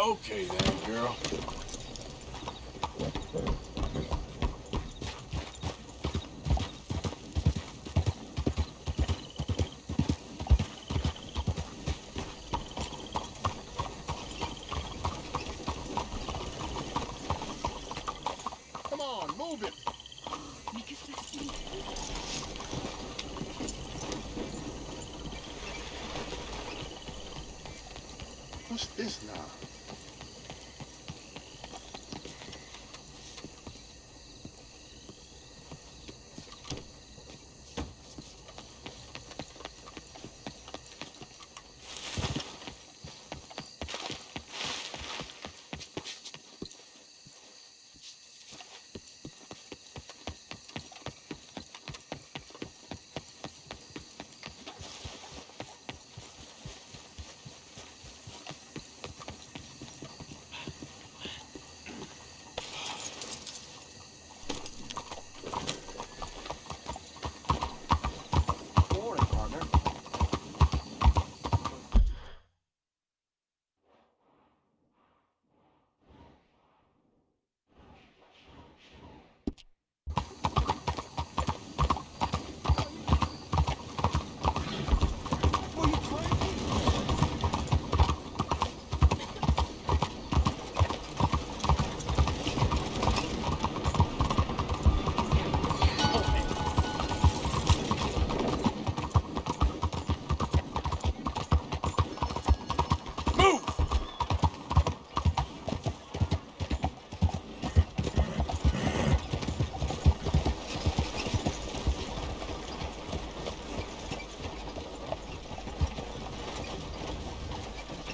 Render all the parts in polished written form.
Okay then, girl. Come on, move it. What's this now?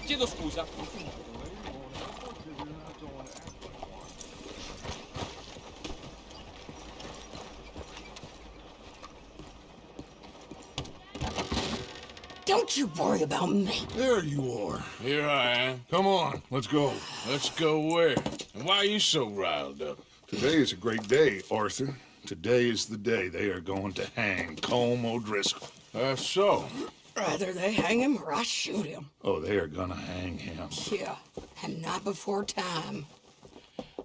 Chiedo scusa. Don't you worry about me. There you are. Here I am. Come on, let's go. Let's go where? And why are you so riled up? Today is a great day, Arthur. Today is the day they are going to hang Colm O'Driscoll. That's so. Either they hang him or I shoot him. Oh, they are gonna hang him. Yeah, and not before time.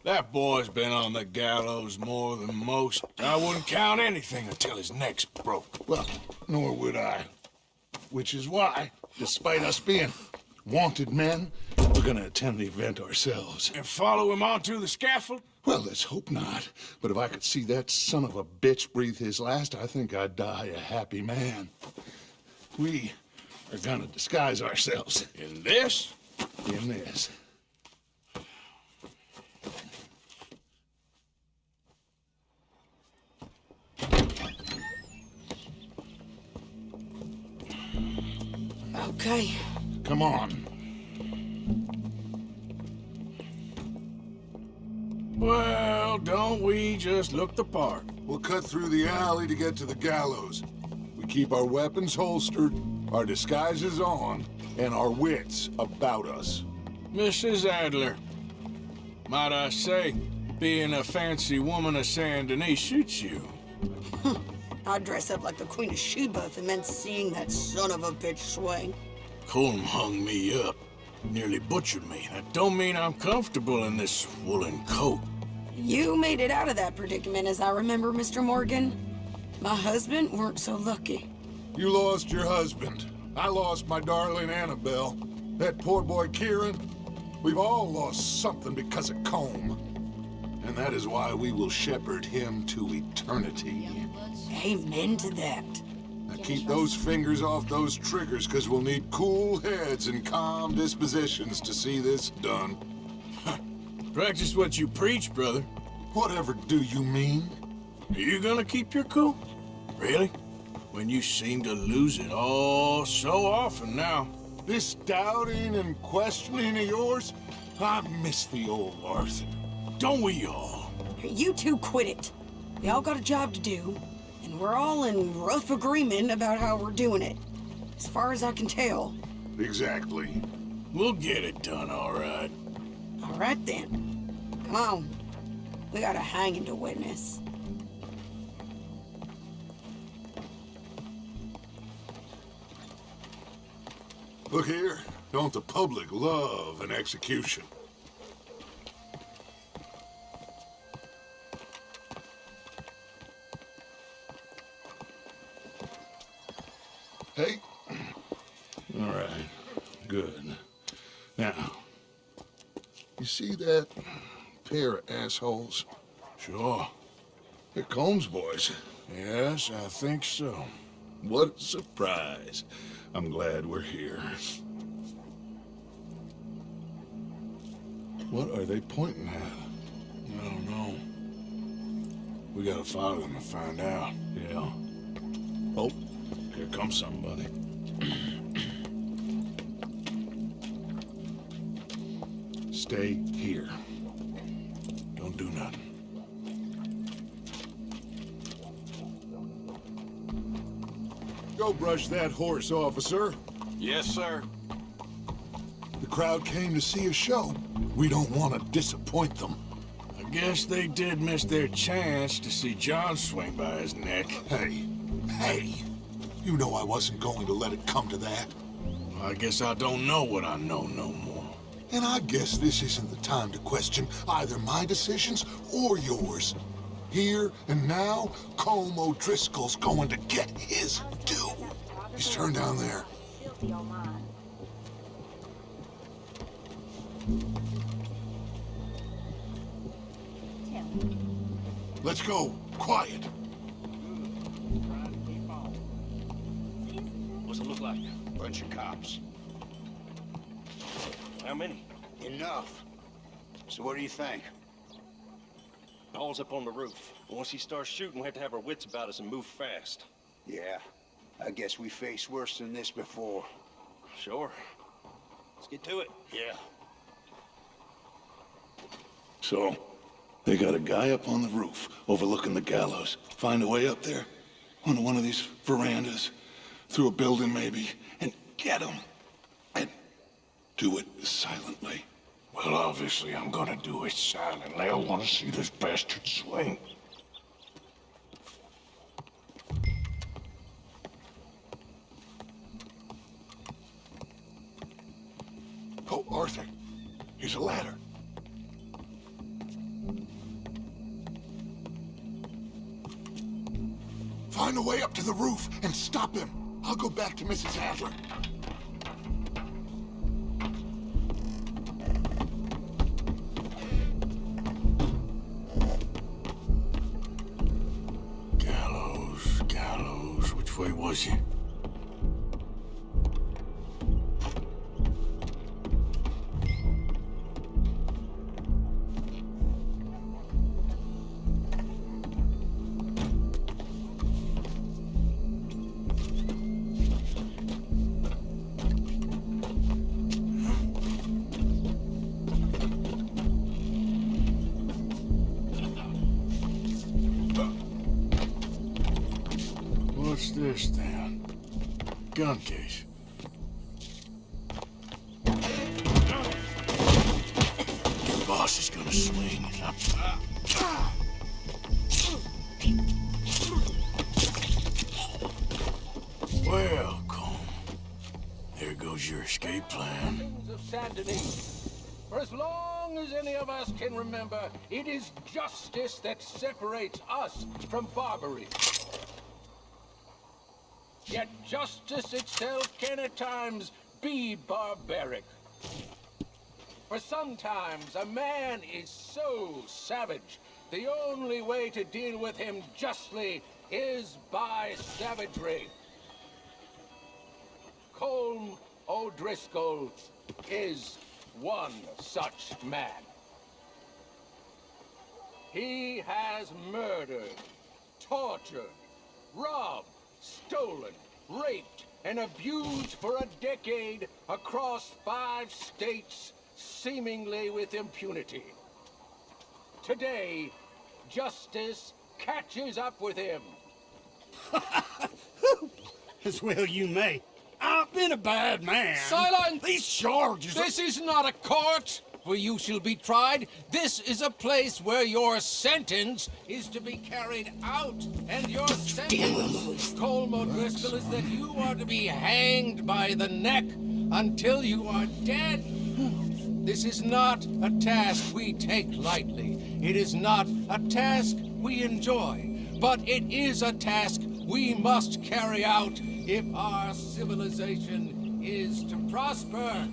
That boy's been on the gallows more than most. I wouldn't count anything until his neck's broke. Well, nor would I. Which is why, despite us being wanted men, we're gonna attend the event ourselves. And follow him onto the scaffold? Well, let's hope not. But if I could see that son of a bitch breathe his last, I think I'd die a happy man. We are gonna disguise ourselves In this? in this. Okay. Come on. Well, don't we just look the part? We'll cut through the alley to get to the gallows. We keep our weapons holstered, our disguises on, and our wits about us. Mrs. Adler, might I say, being a fancy woman of Saint Denis suits you. I'd dress up like the Queen of Sheba if it meant seeing that son of a bitch swing. Colm hung me up, nearly butchered me. That don't mean I'm comfortable in this woolen coat. You made it out of that predicament, as I remember, Mr. Morgan. My husband weren't so lucky. You lost your husband. I lost my darling Annabelle. That poor boy Kieran. We've all lost something because of Colm. And that is why we will shepherd him to eternity. Amen to that. Now keep those fingers off those triggers, because we'll need cool heads and calm dispositions to see this done. Practice what you preach, brother. Whatever do you mean? Are you gonna keep your cool? Really? When you seem to lose it all so often now. This doubting and questioning of yours? I miss the old Arthur. Don't we all? You two quit it. We all got a job to do, and we're all in rough agreement about how we're doing it. As far as I can tell. Exactly. We'll get it done, all right. All right, then. Come on. We got a hanging to witness. Look here, don't the public love an execution? Hey. All right. Good. Now, you see that pair of assholes? Sure. They're Combs boys. Yes, I think so. What a surprise. I'm glad we're here. What are they pointing at? I don't know. We gotta follow them and find out. Yeah. Oh, here comes somebody. Stay here. Don't do nothing. Go brush that horse, officer. Yes, sir. The crowd came to see a show. We don't want to disappoint them. I guess they did miss their chance to see John swing by his neck. Hey, you know I wasn't going to let it come to that. I guess I don't know what I know no more. And I guess this isn't the time to question either my decisions or yours. Here and now, Colm O'Driscoll's going to get his due. He's turned down there. Let's go. Quiet. What's it look like? Bunch of cops. How many? Enough. So what do you think? Paul's up on the roof. Once he starts shooting, we have to have our wits about us and move fast. Yeah, I guess we faced worse than this before. Sure. Let's get to it. Yeah. So, they got a guy up on the roof overlooking the gallows. Find a way up there, onto one of these verandas, through a building maybe, and get him. And do it silently. Well, obviously I'm gonna do it silently. I want to see this bastard swing. Oh, Arthur. Here's a ladder. Find a way up to the roof and stop him. I'll go back to Mrs. Adler. Gallows, which way was he? What's this then? Gun case. The boss is gonna swing. Well, Colm, there goes your escape plan. Of Saint Denis. For as long as any of us can remember, it is justice that separates us from barbarity. Yet justice itself can at times be barbaric. For sometimes a man is so savage, the only way to deal with him justly is by savagery. Colm O'Driscoll is one such man. He has murdered, tortured, robbed, stolen, raped, and abused for a decade across 5 states, seemingly with impunity. Today, justice catches up with him. As well you may. I've been a bad man. Silence! These charges are... This is not a court where you shall be tried. This is a place where your sentence is to be carried out. And your sentence, Colm O'Driscoll, is that you are to be hanged by the neck until you are dead. This is not a task we take lightly. It is not a task we enjoy. But it is a task we must carry out if our civilization is to prosper.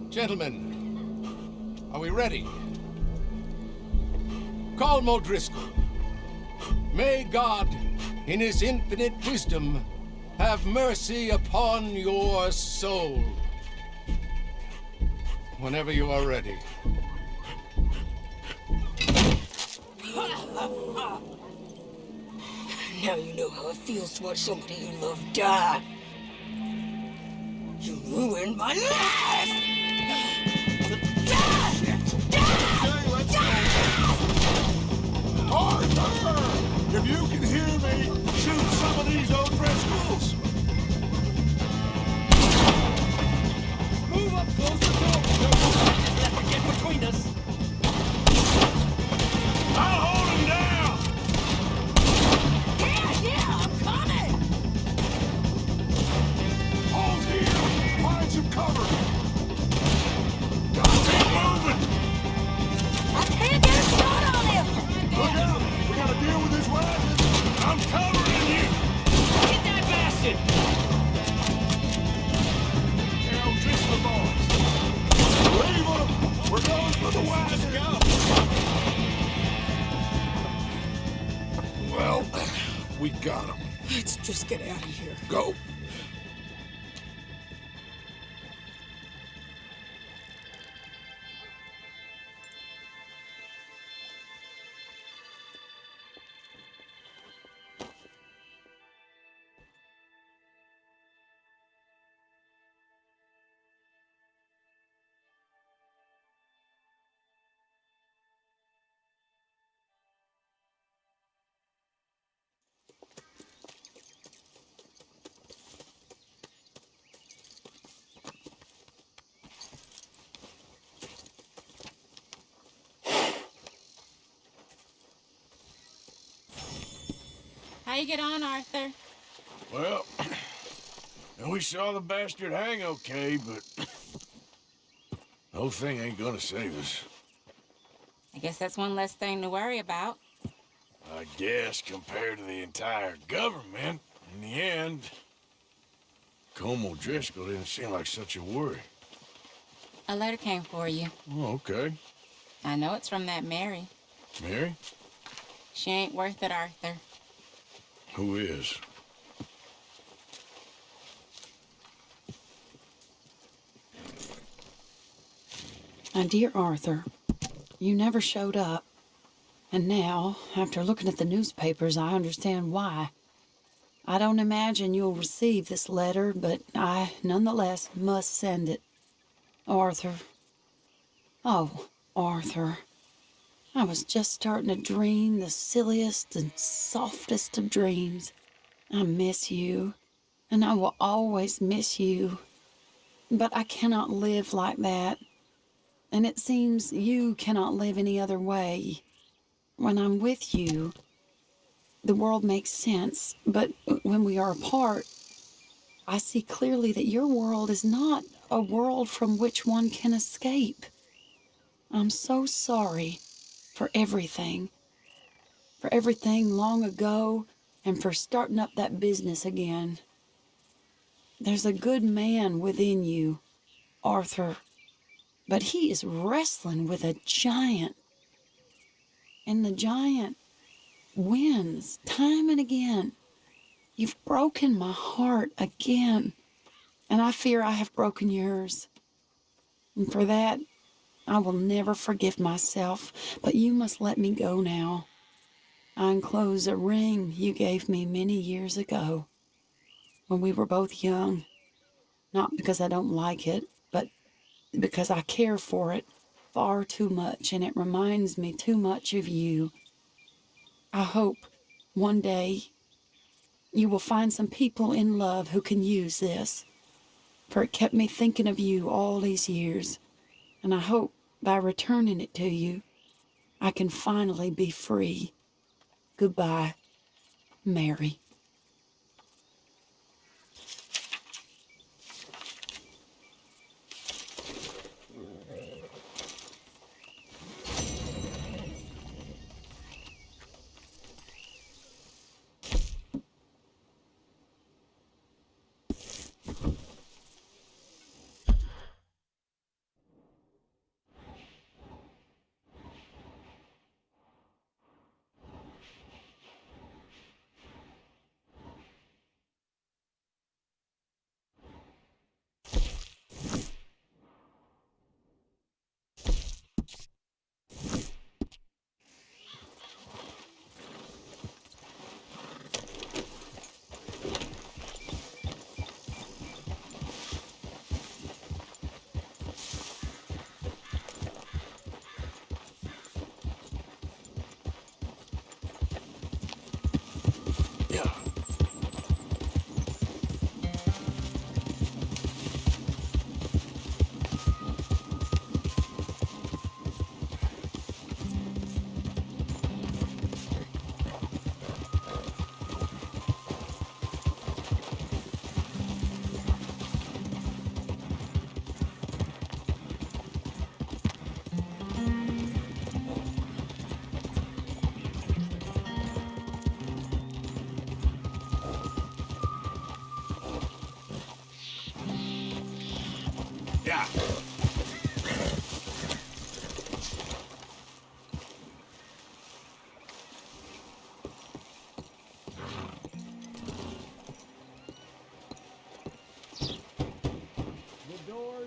Gentlemen, are we ready? Colm O'Driscoll, may God, in his infinite wisdom, have mercy upon your soul. Whenever you are ready. Now you know how it feels to watch somebody you love die. You ruined my life! Arthur! If you can hear me, shoot some of these O'Driscolls! Move up, close the door. Just let her get between us. I'll hold him down! Yeah, I'm coming! Hold here! Find some cover! Keep moving! I can't get a shot on him! Look out! We gotta deal with this wagon! I'm covering you! Get that bastard! Hey, O'Driscoll boys! Leave them! We're going for the wagon! Just go. Well, we got him. Let's just get out of here. Go. How you get on, Arthur? Well, we saw the bastard hang okay, but the whole thing ain't gonna save us. I guess that's one less thing to worry about. I guess compared to the entire government, in the end, Colm O'Driscoll didn't seem like such a worry. A letter came for you. Oh, okay. I know it's from that Mary. Mary? She ain't worth it, Arthur. Who is? My dear Arthur, you never showed up. And now, after looking at the newspapers, I understand why. I don't imagine you'll receive this letter, but I, nonetheless, must send it. Arthur. Oh, Arthur. I was just starting to dream the silliest and softest of dreams. I miss you, and I will always miss you. But I cannot live like that. And it seems you cannot live any other way. When I'm with you, the world makes sense, but when we are apart, I see clearly that your world is not a world from which one can escape. I'm so sorry for everything long ago, and for starting up that business again. There's a good man within you, Arthur, but he is wrestling with a giant. And the giant wins time and again. You've broken my heart again, and I fear I have broken yours. And for that, I will never forgive myself, but you must let me go now. I enclose a ring you gave me many years ago, when we were both young. Not because I don't like it, but because I care for it far too much, and it reminds me too much of you. I hope one day you will find some people in love who can use this, for it kept me thinking of you all these years, and I hope by returning it to you, I can finally be free. Goodbye, Mary.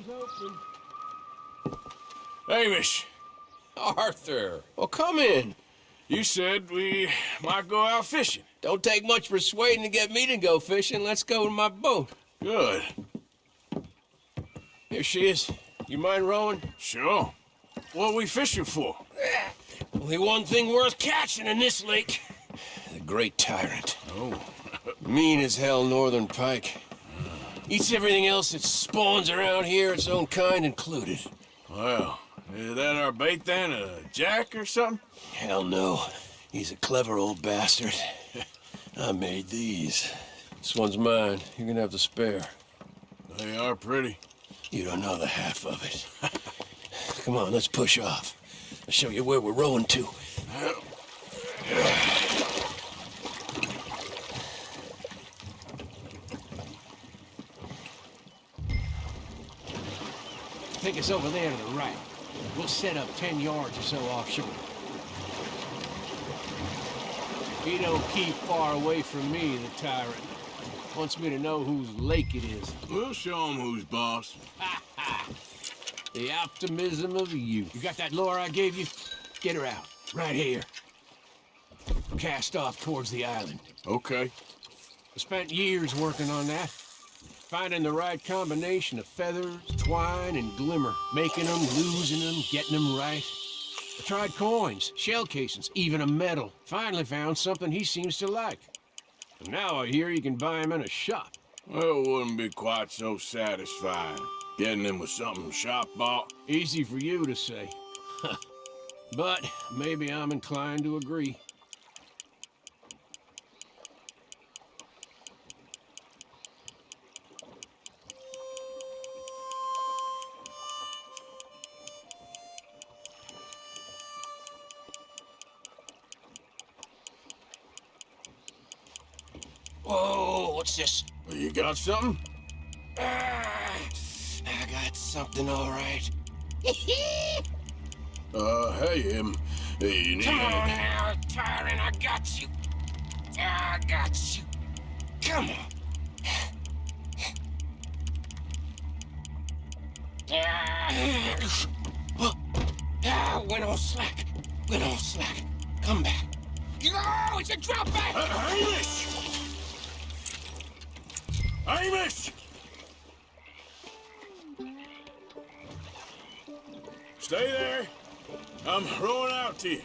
open. Hamish, Arthur, well, come in. you said we might go out fishing. Don't take much persuading to get me to go fishing. Let's go to my boat. Good. Here she is. You mind rowing? Sure. What are we fishing for? Only one thing worth catching in this lake. The Great Tyrant. Oh. Mean as hell northern pike. Eats everything else that spawns around here, its own kind included. Well, is that our bait then? A jack or something? Hell no. He's a clever old bastard. I made these. This one's mine. You're gonna have to spare. They are pretty. You don't know the half of it. Come on, let's push off. I'll show you where we're rowing to. Take us over there to the right. We'll set up 10 yards or so offshore. He don't keep far away from me, the tyrant. Wants me to know whose lake it is. We'll show him who's boss. Ha ha! The optimism of youth. You got that lure I gave you? Get her out. Right here. Cast off towards the island. Okay. I spent years working on that. Finding the right combination of feathers, twine, and glimmer. Making them, losing them, getting them right. I tried coins, shell casings, even a medal. Finally found something he seems to like. And now I hear you can buy them in a shop. Well, it wouldn't be quite so satisfying. Getting him with something shop bought. Easy for you to say. But maybe I'm inclined to agree. Whoa, what's this? You got something? I got something all right. Hey, you need Come on any... now, tyrant, I got you. I got you. Come on. Went on slack. Went on slack. Come back. Oh, it's a drop back! Hamish! Hamish! Stay there. I'm rowing out to you.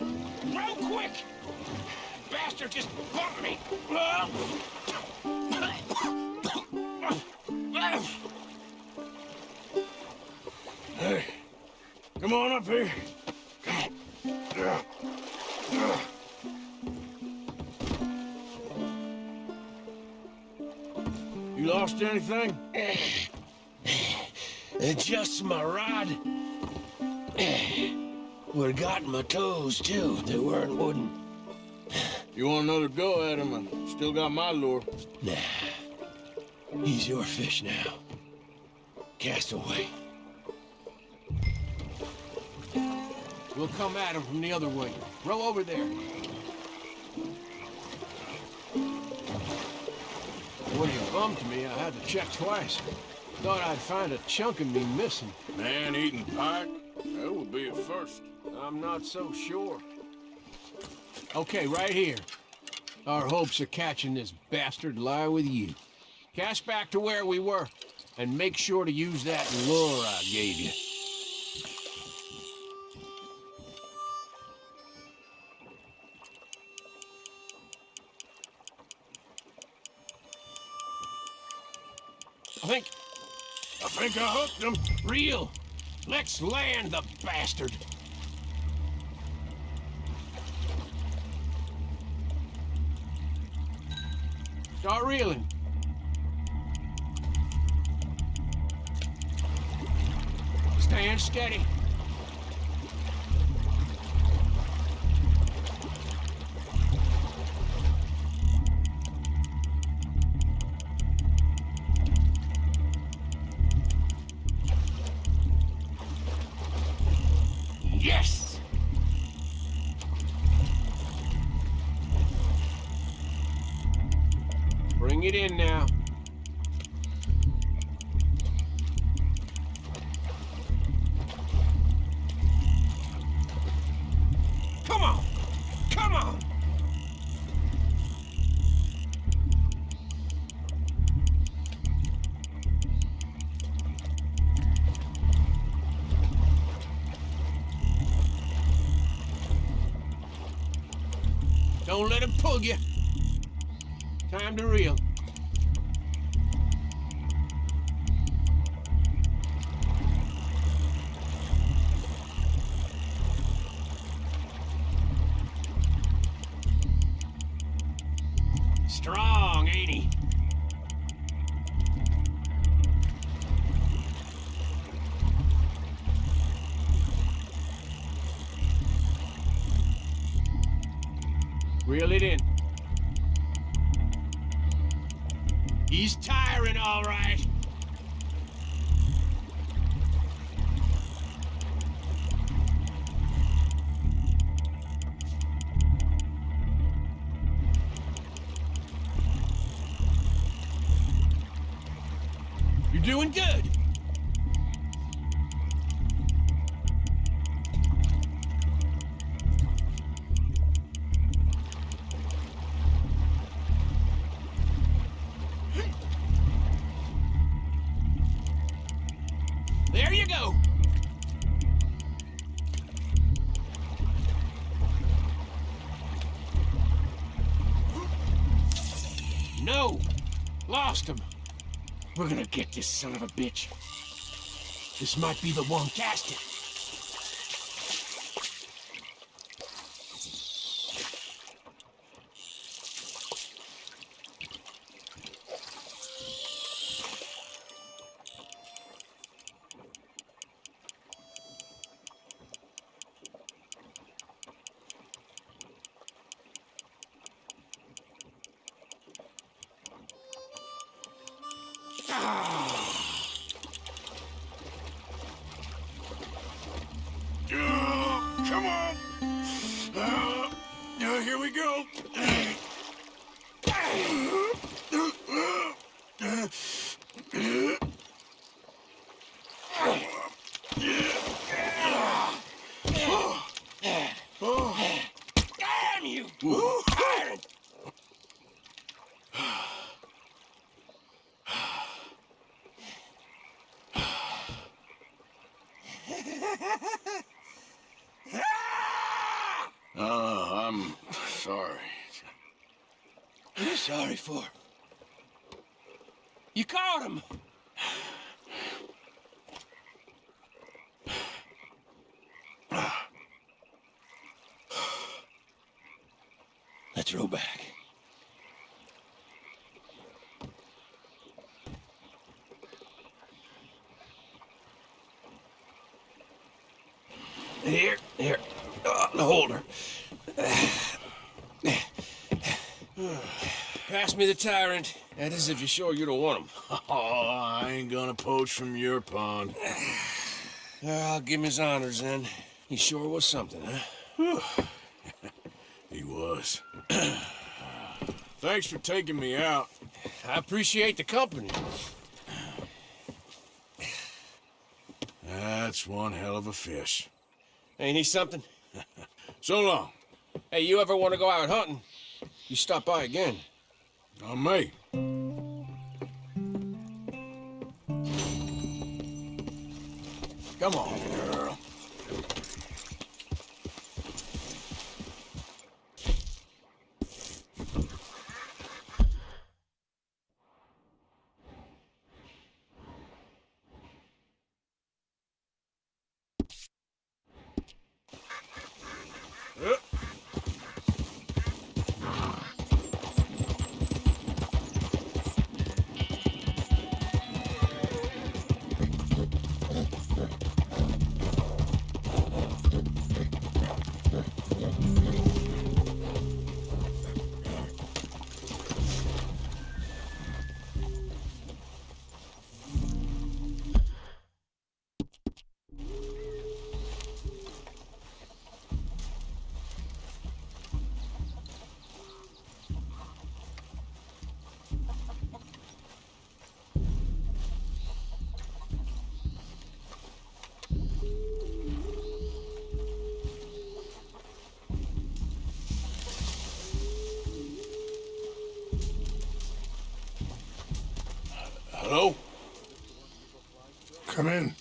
Row quick! Bastard just bumped me! Hey, come on up here. You lost anything? Just my rod. Would've gotten my toes, too, if they weren't wooden. You want another go at him? I still got my lure. Nah. He's your fish now. Cast away. We'll come at him from the other way. Row over there. When he bumped me, I had to check twice. Thought I'd find a chunk of me missing. Man-eating pike? That would be a first. I'm not so sure. Okay, right here. Our hopes of catching this bastard lie with you. Cast back to where we were, and make sure to use that lure I gave you. I think I hooked him. Reel! Let's land the bastard! Start reeling. Stand steady. Yes! Bring it in now. Don't let him pull you. Time to reel. Strong, ain't he? Reel it in. He's tiring, all right. You're doing good. There you go. No. Lost him. We're gonna get this son of a bitch. This might be the one. Cast it. Come on. Here we go. Damn you! Tyrant! I'm sorry. What are you sorry for? You caught him. Let's roll back. Here, the holder. Pass me the tyrant. That is if you're sure you don't want him. Oh, I ain't gonna poach from your pond. I'll give him his honors then. He sure was something, huh? He was. Thanks for taking me out. I appreciate the company. That's one hell of a fish. Ain't he something? So long. Hey, you ever want to go out hunting? You stop by again. On me. Come on, girl. Hello? Come in.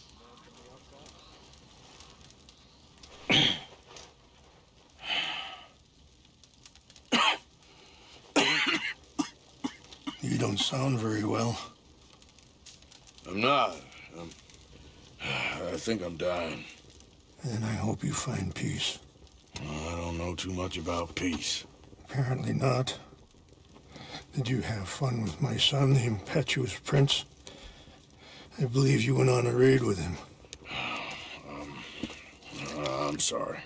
You don't sound very well. I'm not. I think I'm dying. And I hope you find peace. I don't know too much about peace. Apparently not. Did you have fun with my son, the impetuous prince? I believe you went on a raid with him. I'm sorry.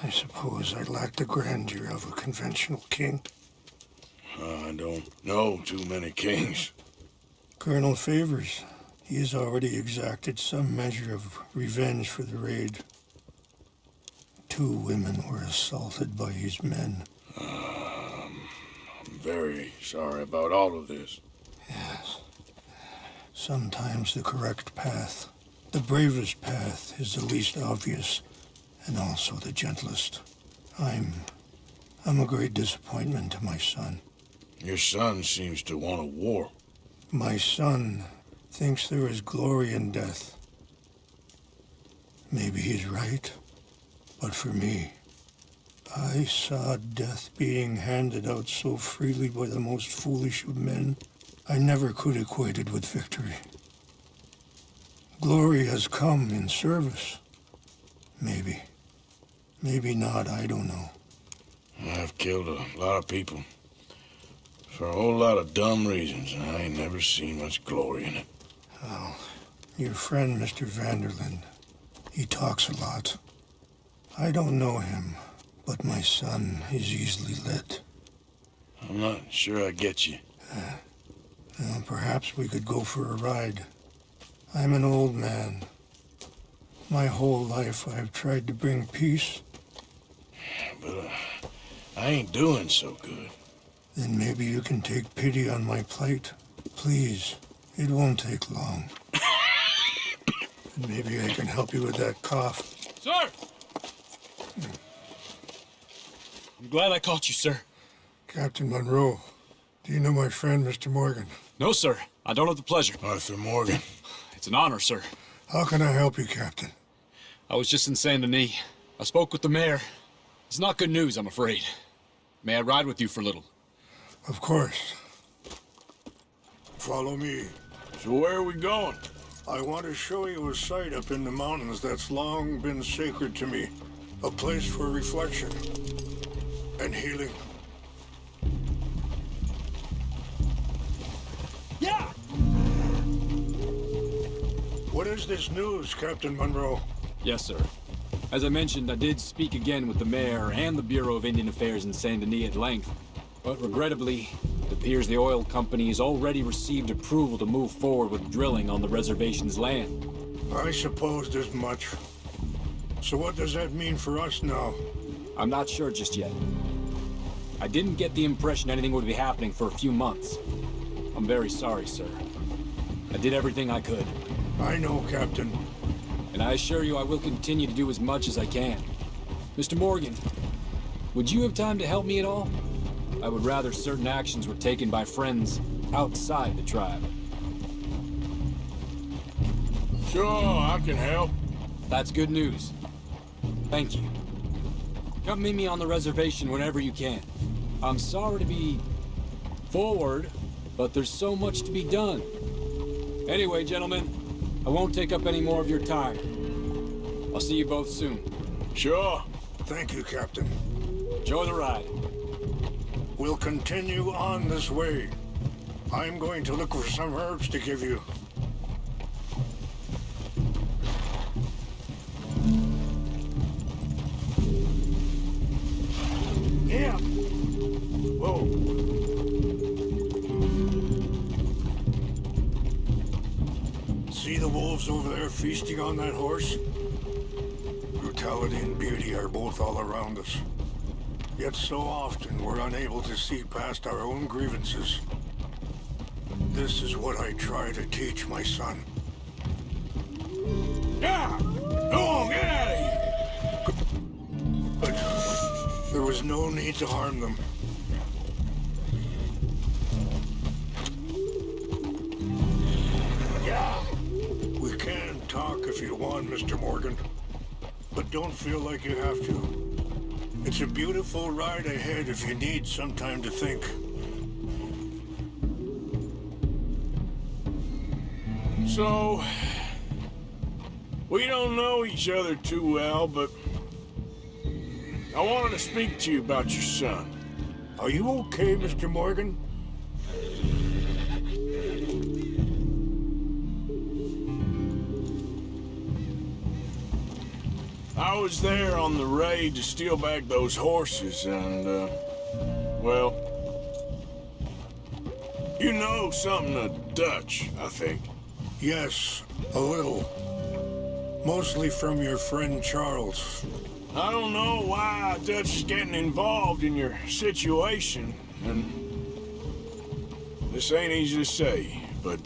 I suppose I lack the grandeur of a conventional king. I don't know too many kings. Colonel Favors, he has already exacted some measure of revenge for the raid. 2 women were assaulted by his men. I'm very sorry about all of this. Yes. Sometimes the correct path, the bravest path, is the least obvious, and also the gentlest. I'm a great disappointment to my son. Your son seems to want a war. My son thinks there is glory in death. Maybe he's right, but for me, I saw death being handed out so freely by the most foolish of men, I never could equate it with victory. Glory has come in service. Maybe. Maybe not, I don't know. I've killed a lot of people. For a whole lot of dumb reasons, and I ain't never seen much glory in it. Well, your friend, Mr. Vanderlyn, he talks a lot. I don't know him, but my son is easily led. I'm not sure I get you. Well, perhaps we could go for a ride. I'm an old man. My whole life I've tried to bring peace. But I ain't doing so good. Then maybe you can take pity on my plight. Please, it won't take long. And maybe I can help you with that cough. Sir! I'm glad I caught you, sir. Captain Monroe, do you know my friend, Mr. Morgan? No, sir. I don't have the pleasure. Arthur Morgan. It's an honor, sir. How can I help you, Captain? I was just in Saint Denis. I spoke with the mayor. It's not good news, I'm afraid. May I ride with you for a little? Of course. Follow me. So where are we going? I want to show you a site up in the mountains that's long been sacred to me. A place for reflection and healing. Yeah! What is this news, Captain Monroe? Yes, sir. As I mentioned, I did speak again with the mayor and the Bureau of Indian Affairs in Saint Denis at length. But regrettably, it appears the oil company has already received approval to move forward with drilling on the reservation's land. I supposed as much. So what does that mean for us now? I'm not sure just yet. I didn't get the impression anything would be happening for a few months. I'm very sorry, sir. I did everything I could. I know, Captain. And I assure you I will continue to do as much as I can. Mr. Morgan, would you have time to help me at all? I would rather certain actions were taken by friends outside the tribe. Sure, I can help. That's good news. Thank you. Come meet me on the reservation whenever you can. I'm sorry to be forward, but there's so much to be done. Anyway, gentlemen, I won't take up any more of your time. I'll see you both soon. Sure. Thank you, Captain. Enjoy the ride. We'll continue on this way. I'm going to look for some herbs to give you. Yeah. Whoa. See the wolves over there feasting on that horse? Brutality and beauty are both all around us. Yet so often we're unable to see past our own grievances. This is what I try to teach my son. Yeah! Go on, get out of here! But there was no need to harm them. Yeah! We can talk if you want, Mr. Morgan. But don't feel like you have to. It's a beautiful ride ahead if you need some time to think. So, we don't know each other too well, but I wanted to speak to you about your son. Are you okay, Mr. Morgan? I was there on the raid to steal back those horses, and, well, you know something of Dutch, I think. Yes, a little. Mostly from your friend Charles. I don't know why Dutch is getting involved in your situation, and this ain't easy to say, but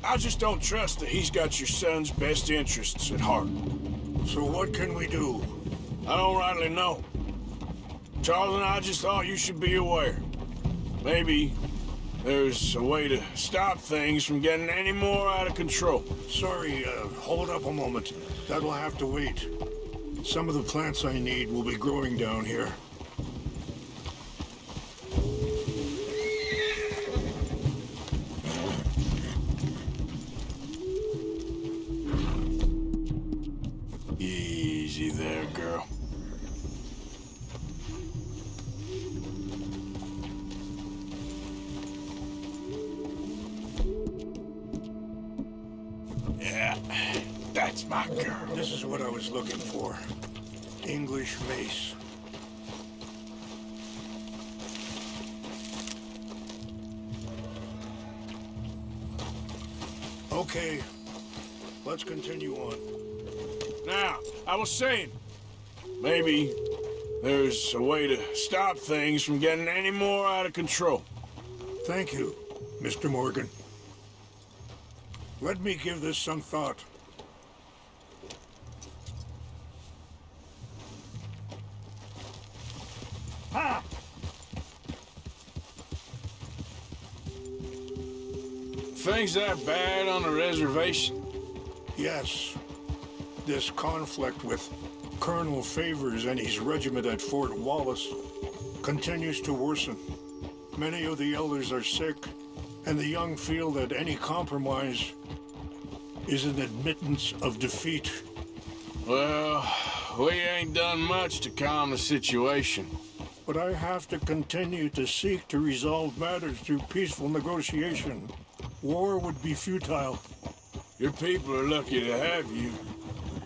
I just don't trust that he's got your son's best interests at heart. So what can we do? I don't rightly know. Charles and I just thought you should be aware. Maybe there's a way to stop things from getting any more out of control. Sorry, hold up a moment. That'll have to wait. Some of the plants I need will be growing down here. Easy there, girl. Yeah, that's my girl. This is what I was looking for. English mace. Okay, let's continue on. Now, I was saying, maybe there's a way to stop things from getting any more out of control. Thank you, Mr. Morgan. Let me give this some thought. Ha! Things that bad on the reservation? Yes. This conflict with Colonel Favors and his regiment at Fort Wallace continues to worsen. Many of the elders are sick, and the young feel that any compromise is an admittance of defeat. Well, we ain't done much to calm the situation. But I have to continue to seek to resolve matters through peaceful negotiation. War would be futile. Your people are lucky to have you.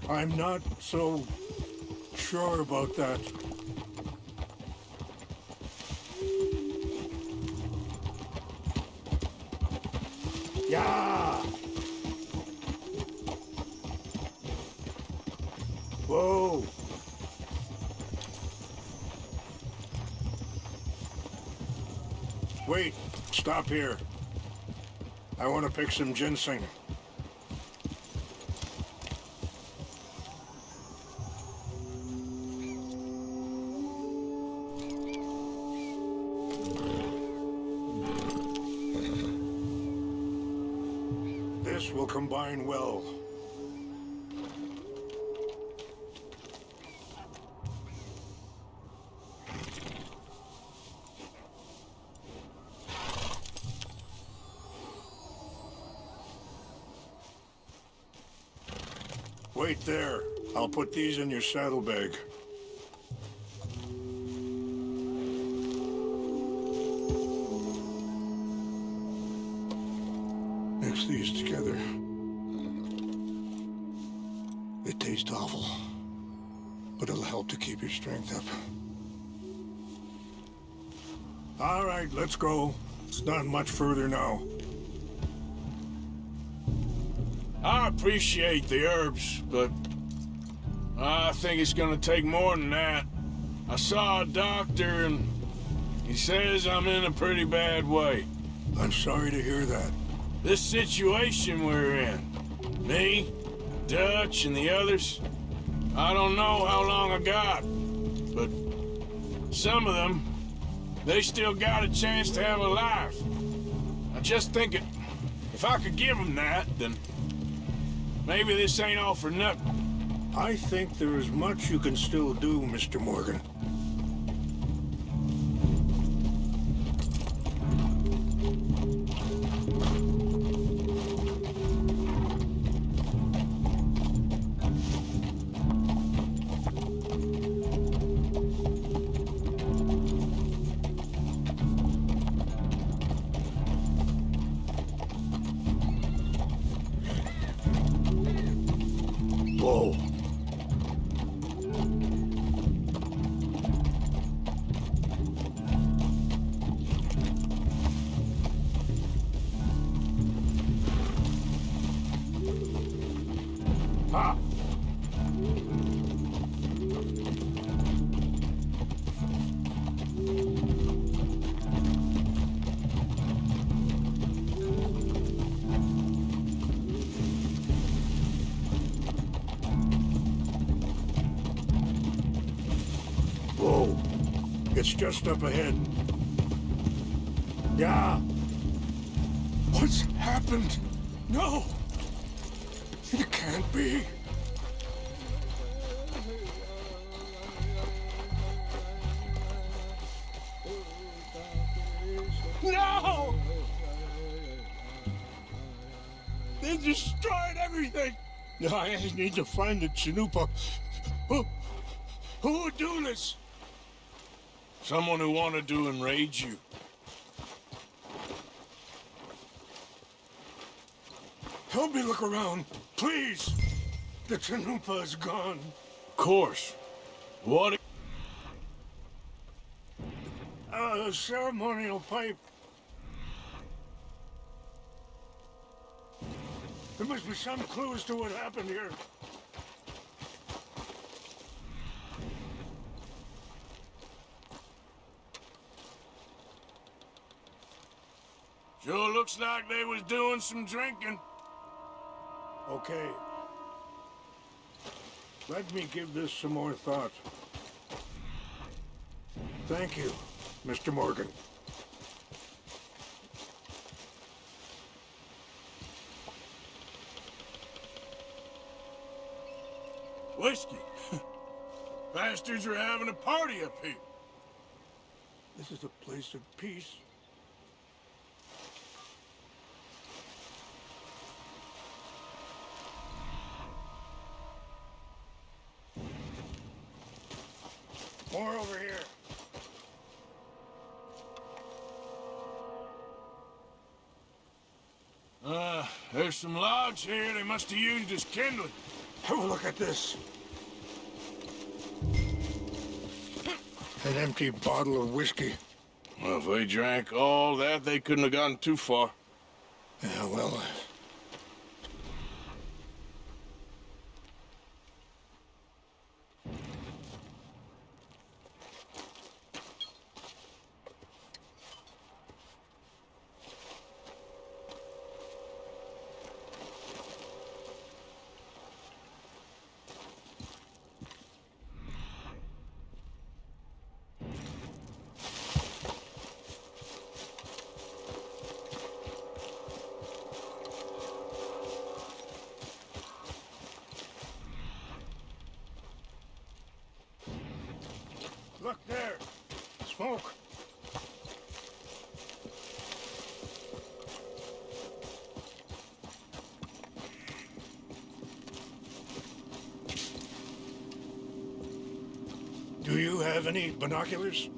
I'm not so sure about that. Yeah! Whoa! Wait, stop here. I want to pick some ginseng. This will combine well. Wait there. I'll put these in your saddlebag. Mix these together. It tastes awful, but it'll help to keep your strength up. All right, let's go. It's not much further now. I appreciate the herbs, but I think it's gonna take more than that. I saw a doctor and he says I'm in a pretty bad way. I'm sorry to hear that. This situation we're in, me, Dutch, and the others, I don't know how long I got, but some of them, they still got a chance to have a life. I just think if I could give them that, then maybe this ain't all for nothing. I think there is much you can still do, Mr. Morgan. Whoa. Ah! Whoa. It's just up ahead. Yeah. What's happened? No! It can't be. No! They destroyed everything! I need to find the Chanupa. Who would do this? Someone who wanted to enrage you. Help me look around, please. The Chanupa is gone. Of course. What? A ceremonial pipe. There must be some clue as to what happened here. Sure looks like they was doing some drinking. Okay. Let me give this some more thought. Thank you, Mr. Morgan. Whiskey. Bastards are having a party up here. This is a place of peace. More over here. There's some logs here they must have used as kindling. Have a look at this. An empty bottle of whiskey. Well, if they drank all that, they couldn't have gotten too far. Yeah, well... Look there! Smoke! Do you have any binoculars?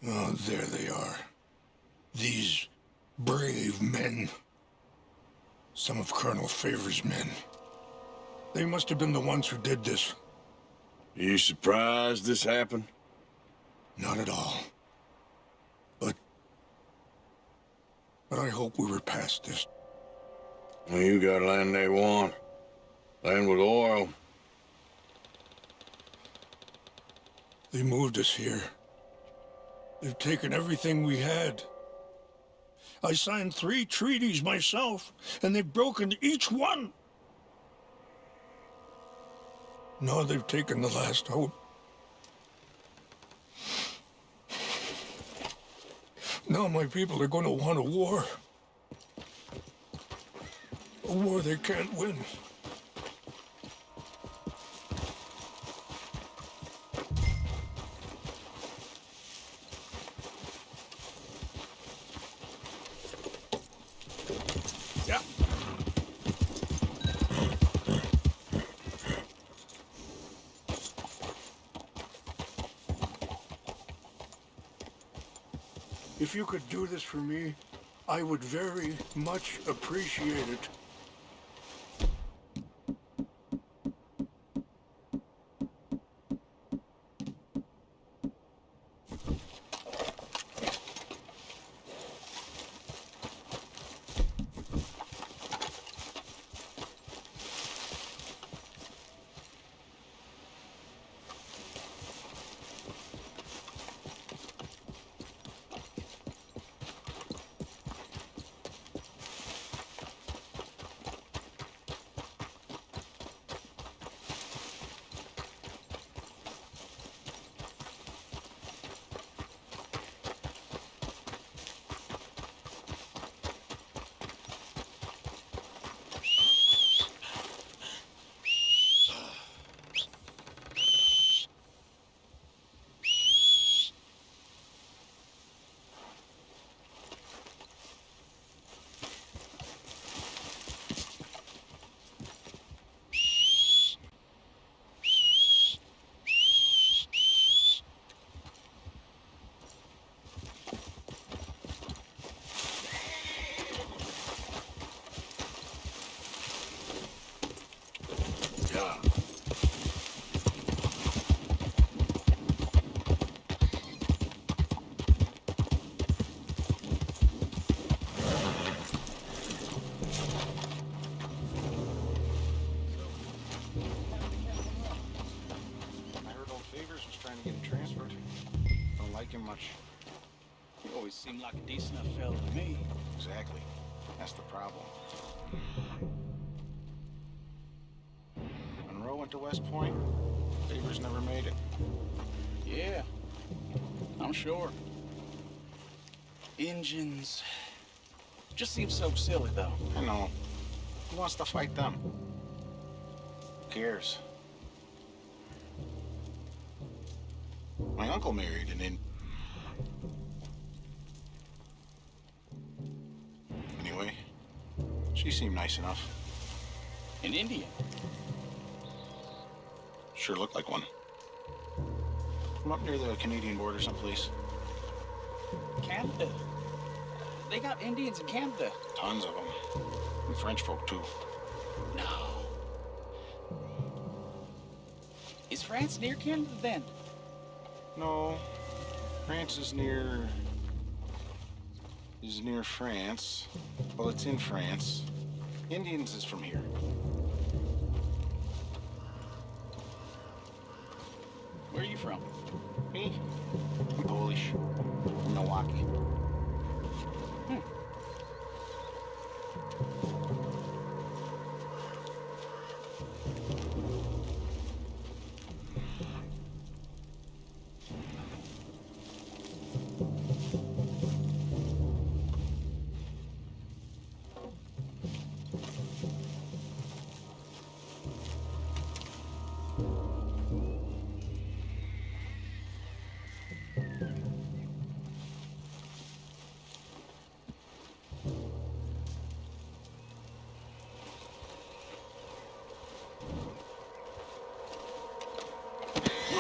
Oh, there they are. These brave men. Some of Colonel Favor's men. They must have been the ones who did this. Are you surprised this happened? Not at all. But I hope we were past this. Well, you got land they want. Land with oil. They moved us here. They've taken everything we had. I signed 3 treaties myself, and they've broken each one. Now they've taken the last hope. Now my people are going to want a war. A war they can't win. Yeah. If you could do this for me, I would very much appreciate it. Much. You always seemed like a decent enough fellow to me. Exactly. That's the problem. Monroe went to West Point. Favors never made it. Yeah, I'm sure. Engines. Just seems so silly, though. I know. Who wants to fight them? Who cares? My uncle married an Indian. Anyway, she seemed nice enough. An Indian? Sure looked like one. From up near the Canadian border someplace. Canada? They got Indians in Canada. Tons of them. And French folk, too. No. Is France near Canada, then? No. France is near France. Well, it's in France. Indians is from here. Where are you from? Me? I'm Polish. From Milwaukee.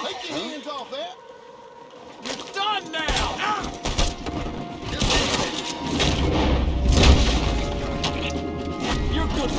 Take your hands off that! You're done now! You're good.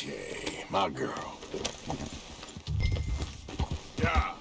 Okay, my girl. Yeah.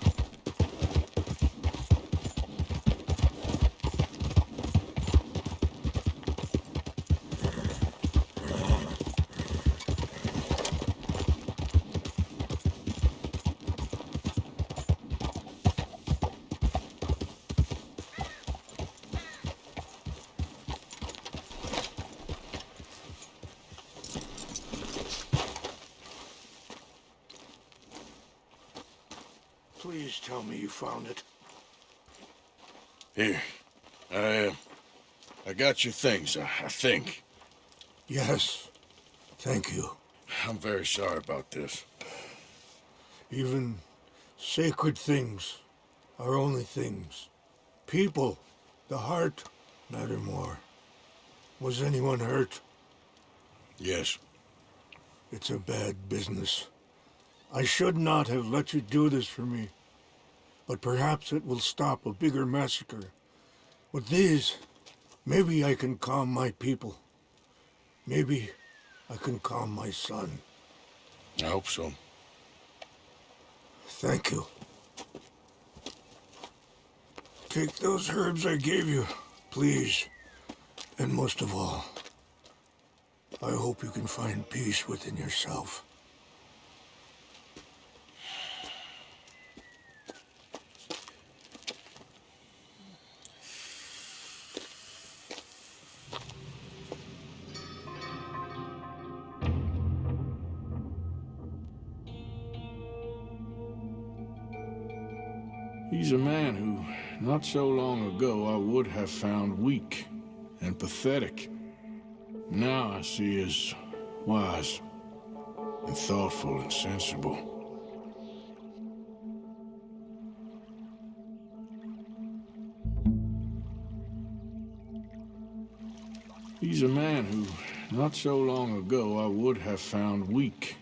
Please tell me you found it. Here. I got your things, I think. Yes. Thank you. I'm very sorry about this. Even sacred things are only things. People, the heart, matter more. Was anyone hurt? Yes. It's a bad business. I should not have let you do this for me. But perhaps it will stop a bigger massacre. With these, maybe I can calm my people. Maybe I can calm my son. I hope so. Thank you. Take those herbs I gave you, please. And most of all, I hope you can find peace within yourself. He's a man who, not so long ago, I would have found weak and pathetic. Now I see as wise and thoughtful and sensible. He's a man who, not so long ago, I would have found weak